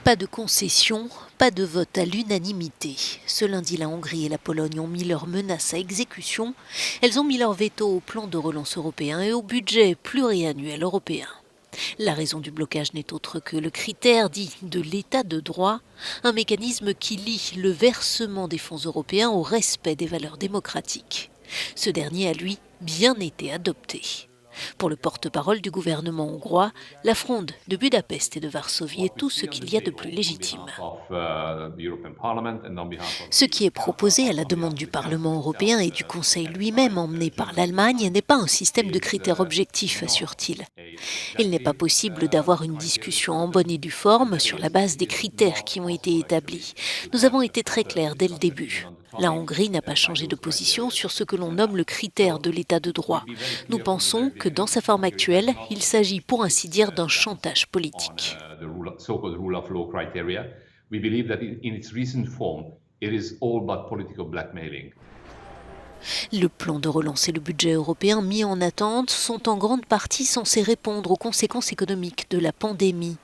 Pas de concession, pas de vote à l'unanimité. Ce lundi, la Hongrie et la Pologne ont mis leurs menaces à exécution. Elles ont mis leur veto au plan de relance européen et au budget pluriannuel européen. La raison du blocage n'est autre que le critère dit de l'état de droit, un mécanisme qui lie le versement des fonds européens au respect des valeurs démocratiques. Ce dernier a, lui, bien été adopté. Pour le porte-parole du gouvernement hongrois, la fronde de Budapest et de Varsovie est tout ce qu'il y a de plus légitime. Ce qui est proposé à la demande du Parlement européen et du Conseil lui-même, emmené par l'Allemagne, n'est pas un système de critères objectifs, assure-t-il. Il n'est pas possible d'avoir une discussion en bonne et due forme sur la base des critères qui ont été établis. Nous avons été très clairs dès le début. La Hongrie n'a pas changé de position sur ce que l'on nomme le critère de l'état de droit. Nous pensons que dans sa forme actuelle, il s'agit pour ainsi dire d'un chantage politique. Le plan de relance et le budget européen mis en attente sont en grande partie censés répondre aux conséquences économiques de la pandémie.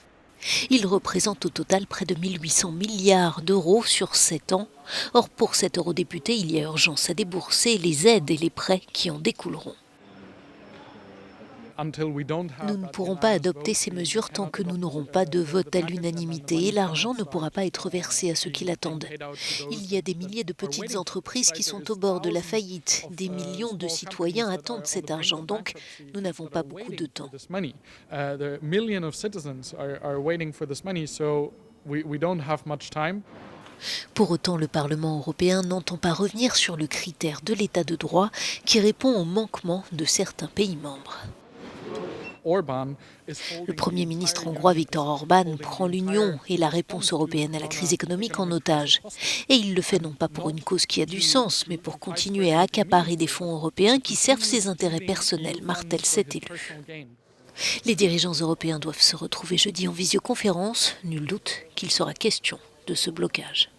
Il représente au total près de 1 800 milliards d'euros sur 7 ans. Or, pour cet eurodéputé, il y a urgence à débourser les aides et les prêts qui en découleront. Nous ne pourrons pas adopter ces mesures tant que nous n'aurons pas de vote à l'unanimité et l'argent ne pourra pas être versé à ceux qui l'attendent. Il y a des milliers de petites entreprises qui sont au bord de la faillite. Des millions de citoyens attendent cet argent, donc nous n'avons pas beaucoup de temps. Pour autant, le Parlement européen n'entend pas revenir sur le critère de l'état de droit qui répond aux manquements de certains pays membres. Le Premier ministre hongrois Viktor Orbán prend l'Union et la réponse européenne à la crise économique en otage. Et il le fait non pas pour une cause qui a du sens, mais pour continuer à accaparer des fonds européens qui servent ses intérêts personnels, martèle cet élu. Les dirigeants européens doivent se retrouver jeudi en visioconférence. Nul doute qu'il sera question de ce blocage.